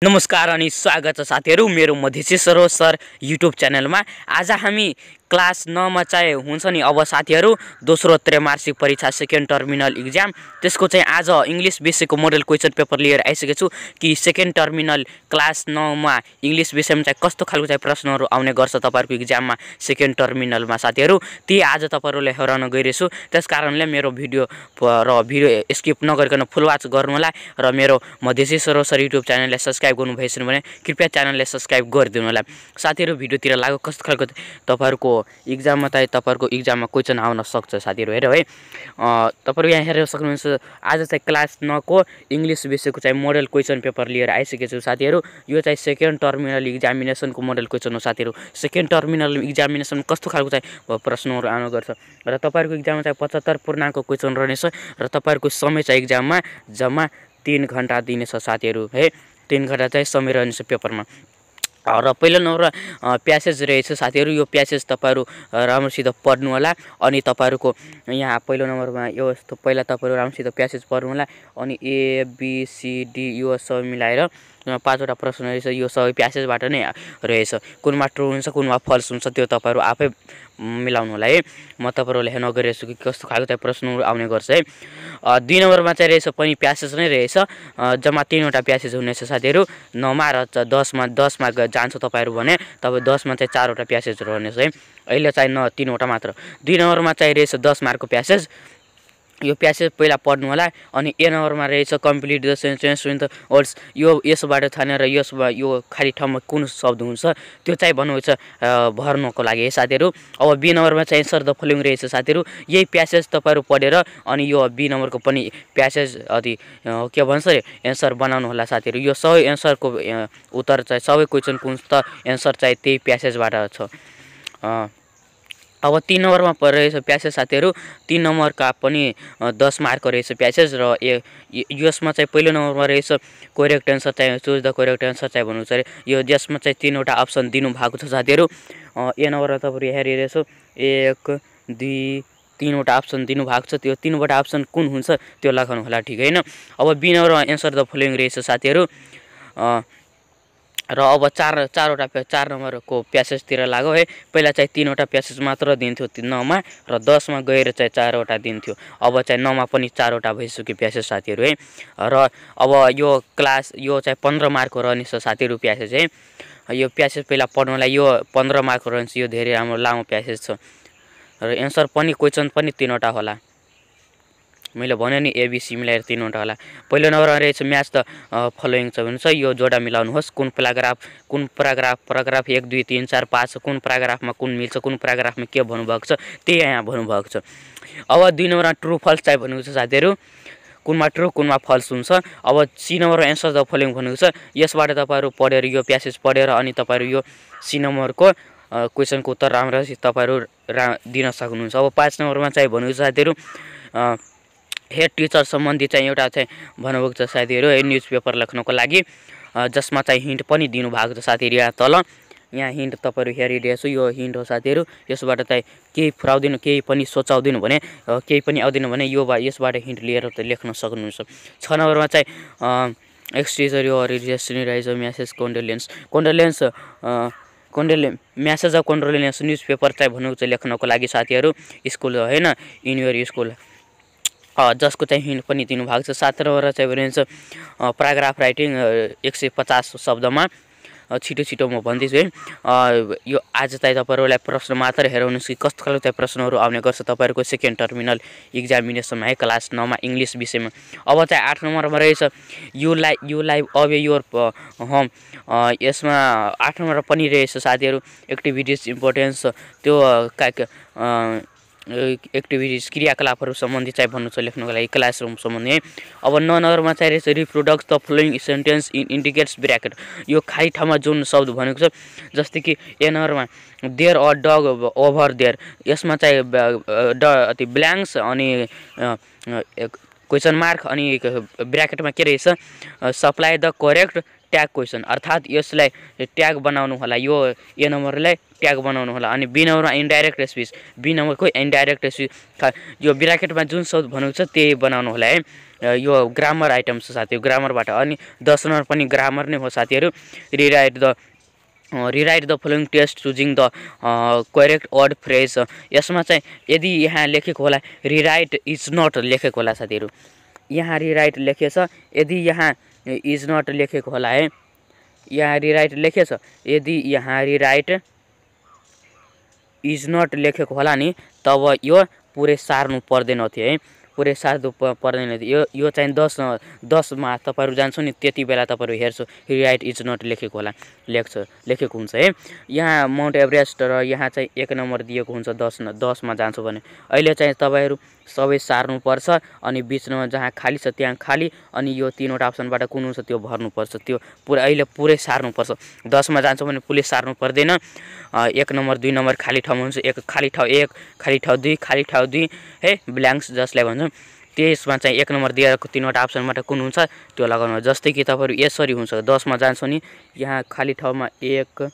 नमस्कार अनि स्वागत छ साथीहरु मेरो मधेसी सर युट्युब च्यानलमा। आज हामी क्लास 9 मा चाहिँ हुन्छ नि अब साथीहरु दोस्रो त्रैमासिक परीक्षा सेकेन्ड टर्मिनल एक्जाम त्यसको चाहिँ आज इंग्लिश विषयको मोडल क्वेशन पेपर लिएर आइसकेको छु कि सेकेन्ड टर्मिनल क्लास 9 मा इंग्लिश विषयमा चाहिँ कस्तो खालको चाहिँ प्रश्नहरु आउने गर्छ तपाईहरुको एक्जाममा सेकेन्ड टर्मिनलमा साथीहरु ती आज तपाईहरुले हेराउन गइरहेछु। त्यसकारणले मेरो भिडियो स्किप नगरिकन फुल वाच गर्नु होला र मेरो मधेसी सर युट्युब च्यानललाई सब्स्क्राइब गर्नु भएछ भने कृपया च्यानललाई सब्स्क्राइब गरिदिनु होला। साथीहरु भिडियोतिर लाग्यो कस्तो खालको तपाईहरुको एक्जाममा चाहिँ तपाईहरुको एक्जाममा क्वेशन आउन सक्छ साथीहरु हेर है। तपाईहरु यहाँ हेरेर सक्नुहुन्छ आज चाहिँ क्लास 9 को इंग्लिश विषयको चाहिँ मोडल क्वेशन पेपर लिएर आइसकेको छु साथीहरु। यो चाहिँ सेकेन्ड टर्मिनल एक्जामिनेसनको मोडल क्वेशन हो साथीहरु। सेकेन्ड टर्मिनल एक्जामिनेसन कस्तो खालको चाहिँ प्रश्नहरु आउने गर्छ र तपाईहरुको एक्जाममा चाहिँ 75 पूर्णांकको क्वेशन रहनेछ र तपाईहरुको समय चाहिँ एक्जाममा जम्मा 3 घण्टा दिनेछ साथीहरु है। 3 घण्टा चाहिँ समय रहनेछ पेपरमा। र पहिलो नम्बर प्यासेज रहेछ साथीहरु। यो प्यासेज तपाईहरु राम्रोसित पढ्नु होला अनि तपाईहरुको यहाँ पहिलो नम्बरमा यो पहिला तपाईहरु राम्रोसित प्यासेज पढ्नु होला अनि ए बी सी डी यो सब मिलाएर 5 वटा प्रश्न रहेछ। यो सबै प्यासेजबाट नै रहेछ। कुनमा ट्रु हुन्छ कुनमा फल्स हुन्छ त्यो तपाईहरु आफै मिलाउनु होला है। म तपाईहरुले हेर्न गइरहेछु कि कस्तो खालको चाहिँ प्रश्नहरु आउने गर्छ है। 2 नम्बरमा चाहिँ रहेछ पनि प्यासेज नै रहेछ। जम्मा 3 वटा प्यासेज हुनेछ साथीहरु। 9 मा र 10 मा जान्छ तपाईहरु भने तपाईँ 10 मा चाहिँ 4 वटा प्यासेज रहनेछ है। अहिले चाहिँ 3 वटा मात्र। 2 नम्बरमा चाहिँ रहेछ 10 मार्कको प्यासेज। यो प्यासेज पहिला पढ्नु होला अनि ए नम्बरमा रहेछ complete the sentence with the words. यो यसबाट थानेर यसमा यो खाली ठाउँमा कुन शब्द हुन्छ त्यो चाहिँ भन्नुहुन्छ भर्नको लागि है साथीहरु। अब बी नम्बरमा चाहिँ एन्सर द फलोइङ रहेछ साथीहरु। यही प्यासेज तपाईहरु पढेर अनि यो बी नम्बरको पनि प्यासेज के भन्छ एन्सर बनाउनु होला साथीहरु। यो सबै एन्सरको उत्तर चाहिँ सबै क्वेशन कुन त एन्सर चाहिँ त्यही प्यासेजबाट छ। अब 3 नम्बरमा रहेछ प्यासेज साथीहरु। 3 नम्बरका पनि 10 मार्क रहेछ प्यासेज र यसमा चाहिँ पहिलो नम्बरमा रहेछ करेक्ट एन्सर चाहिँ चुज द करेक्ट एन्सर चाहिँ भन्नु छ। यो यसमा चाहिँ 3 वटा अप्सन दिनु भएको छ साथीहरु। ए नम्बरमा तपाईहरु हेरिरहेछौ 1 2 3 वटा अप्सन दिनु भएको छ। त्यो 3 वटा अप्सन कुन हुन्छ त्यो लेख्नु होला ठीक हैन। अब बी नम्बरमा एन्सर द फलोइङ रहेछ साथीहरु। र अब 4 नम्बरको प्यासेजतिर लाग्यो है। पहिला चाहिँ 3 वटा प्यासेज मात्र दिन्थ्यो 9 मा र 10 मा गएर चाहिँ 4 वटा दिन्थ्यो। अब चाहिँ 9 मा पनि 4 वटा भइसक्यो प्यासेज साथीहरु है। र अब यो क्लास यो चाहिँ 15 मार्कको रहनेछ साथीहरु प्यासेज है। यो प्यासेज पहिला पढ्नलाई यो 15 मार्कको रहन्छ। यो धेरै राम्रो लामो प्यासेज छ र एन्सर पनि क्वेशन पनि 3 वटा होला। मैले भने नि एबीसी मिलाएर 3 वटा होला। पहिलो नम्बरमा रहेछ म्याच द फलोइङ छ भन्छ। यो जोडा मिलाउनुहोस् कुन प्याराग्राफ 1 2 3 4 5 कुन प्याराग्राफमा कुन मिल्छ कुन प्याराग्राफमा के भन्नुभएको छ त्यही यहाँ भन्नुभएको छ। अब 2 नम्बरमा ट्रु फल्स चाहिँ भन्नुको छ साथीहरु। कुनमा ट्रु कुनमा फल्स हुन्छ। अब सी नम्बरमा एन्सर द फलोइङ भन्नुको छ। यसबाट तपाईहरु पढेर यो प्यासेज पढेर अनि तपाईहरु यो सी नम्बरको क्वेशनको उत्तर राम्ररी तपाईहरु दिन सक्नुहुन्छ। अब 5 नम्बरमा चाहिँ भन्नुको छ साथीहरु हेड टिचर सम्बन्धी चाहिँ एउटा चाहिँ भन्नुभएको छ साथीहरु है न्यूज पेपर लेख्नको लागि जसमा चाहिँ हिन्ट पनि दिनु भएको छ साथीहरु। यहाँ तल यहाँ हिन्ट तपाईहरु हेरिरहेछु यो हिन्ट हो साथीहरु। यसबाट चाहिँ केही फुराउदिनु केही पनि सोचाउदिनु भने केही पनि आउँदिनु भने यो यसबाट हिन्ट लिएर त लेख्न सक्नुहुन्छ। 6 नम्बरमा चाहिँ एक्सट्रिजर यो रिजेक्सनराइज message condolence message of condolence newspaper चाहिँ भन्नु चाहिँ लेख्नको लागि साथीहरु स्कुल हैन इन योर स्कुल जसको चाहिँ हिन्ट पनि दिनु भएको छ। 7 नम्बरमा चाहिँ भनिन्छ प्याराग्राफ राइटिङ 150 शब्दमा छिटो म भन्दैछु है। यो आज चाहिँ तपाईहरुलाई प्रश्न मात्र हेराउनुस् कि कस्तो खालको चाहिँ प्रश्नहरु आउने गर्छ तपाईहरुको सेकेन्ड टर्मिनल एक्जामिनेसनमा है क्लास 9 मा इंग्लिश विषयमा। अब चाहिँ 8 नम्बरमा रहेछ you live away your home. यसमा 8 नम्बर पनि रहेछ साथीहरु एक्टिभिटीज इम्पोर्टेन्स त्यो एक्टिभिटीज क्रियाकलापहरु सम्बन्धी चाहिँ भन्नु छ लेख्नको लागि क्लासरुम सम्बन्धी है। अब 9 नम्बरमा चाहिँ रहेछ reproduce the following sentence in indicates bracket. यो खाली ठाउँमा जुन शब्द भनेको छ जस्तै कि ए नम्बरमा there a dog over there. यसमा चाहिँ ब्ल्याङ्क्स अनि क्वेशन मार्क अनि ब्र्याकेटमा के रहेछ supply the correct tag question अर्थात् यसलाई ट्याग बनाउनु होला। यो ए नम्बरलाई ट्याग बनाउनु होला। अनि बी नम्बरमा इन्डाइरेक्ट स्पिच, बी नम्बरको इन्डाइरेक्ट स्पिच यो ब्राकेटमा जुन शब्द भनेको छ त्यही बनाउनु होला है। यो ग्रामर आइटम छ साथीहरु, ग्रामरबाट। अनि 10 नम्बर पनि ग्रामर नै हो साथीहरु। Rewrite the following text choosing the correct word phrase. यसमा चाहिँ यदि यहाँ लेखेको होला रिराइट इज नट लेखेको होला साथीहरु, यहाँ रिराइट लेखेछ, यदि यहाँ इज नट लेखेको होला है, यहाँ रिराइट लेखेछ, यदि यहाँ रिराइट इज नट लेखेको होला नि तब यो पुरै सार्नु पर्दैन थियो है, पुरै सार्नु पर्दैन थियो। यो चाहिँ 10 मा तपाईहरु जान्छु नि त्यति बेला तपाईहरु हेर्छु रिराइट इज नट लेखेको होला, लेखेको हुन्छ है। यहाँ माउन्ट एभरेस्ट र यहाँ चाहिँ 1 नम्बर दिएको हुन्छ 10 मा जान्छु भने। अहिले चाहिँ तपाईहरु सबै सार्नु पर्छ अनि बीचमा जहाँ खाली छ त्यहाँ खाली, अनि यो तीनवटा अप्सनबाट कुन हुन्छ त्यो भर्नु पर्छ। त्यो अहिले पुरै सार्नु पर्छ। 10 मा जान्छु भने पुरै सार्नु पर्दैन। 1 नम्बर 2 नम्बर खाली ठाउँमा हुन्छ, एक खाली ठाउँ 1 खाली ठाउँ 2 खाली ठाउँ 2 है, ब्ल्याङ्क्स जसलाई भन्छौँ। त्यसमा चाहिँ 1 नम्बर दिएको तीनवटा अप्सनबाट कुन हुन्छ त्यो लगाउनु। जस्तै कि तपाईहरु यसरी हुन्छ, 10 मा जान्छ नि यहाँ खाली ठाउँमा 1,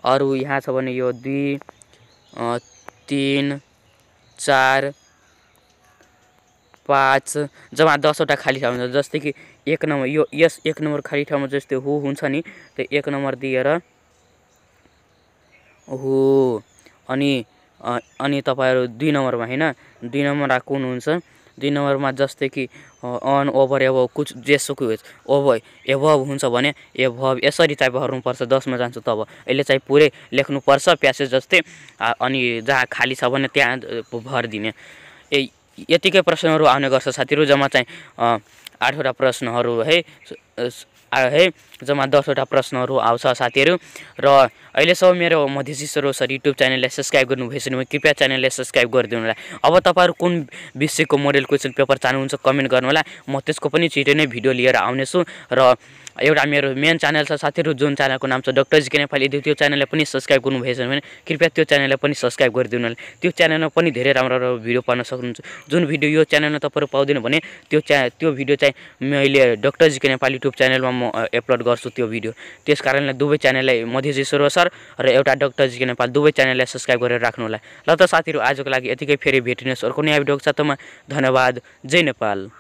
अरु यहाँ छ भने यो 2 3 4 5 जम्मा 10 वटा खाली ठाउँ हुन्छ। जस्तै कि 1 नम्बर यो यस 1 नम्बर खाली ठाउँमा जस्तै हु हुन्छ नि त्यो 1 नम्बर दिएर हु, अनि तपाईहरु 2 नम्बरमा हैन 2 नम्बरमा कुन हुन्छ, 2 नम्बरमा जस्तै कि अन ओभर एभव कुछ जेसुकै होस् ओभर एभव हुन्छ भने एभव यसरी चाहिँ भर्नु पर्छ। 10 मा जान्छ तब अहिले चाहिँ पुरै लेख्नु पर्छ प्यासेज जस्तै, अनि जहाँ खाली छ भने त्यहाँ भर दिने। यतिकै प्रश्नहरु आउने गर्छ साथीहरु। जम्मा चाहिँ 8 वटा प्रश्नहरु है, जम्मा 10 वटा प्रश्नहरु आउँछ साथीहरु। र अहिलेसम्म मेरो मधेसी सर युट्युब च्यानललाई सब्स्क्राइब गर्नुभएछ भने कृपया च्यानललाई सब्स्क्राइब गरिदिनु होला। अब तपाईहरु कुन विषयको मोडल क्वेशन पेपर चाहनुहुन्छ कमेन्ट गर्नु होला, म त्यसको पनि छिटै नै भिडियो लिएर आउने छु। र एउटा मेरो मेन च्यानल छ साथीहरु जुन च्यानलको नाम छ डाक्टर जीके नेपाली। यदि त्यो च्यानललाई पनि सब्स्क्राइब गर्नुभएछ भने कृपया त्यो च्यानललाई पनि सब्स्क्राइब गरिदिनु होला। त्यो च्यानलमा पनि धेरै राम्रो भिडियो पाउन सक्नुहुन्छ। जुन भिडियो यो च्यानलमा तपाईहरु पाउँदैन भने त्यो भिडियो चाहिँ मैले डाक्टर जीके नेपाली युट्युब च्यानलमा म अपलोड गर्छु त्यो भिडियो। त्यसकारणले दुवै च्यानललाई मधेसी सर र एउटा डाक्टर जीके नेपाल दुवै च्यानललाई सब्स्क्राइब गरेर राख्नु होला। ल त साथीहरु आजको लागि यतिकै, फेरि भेटिनेछ अर्को नयाँ भिडियोको साथमा। धन्यवाद। जय नेपाल।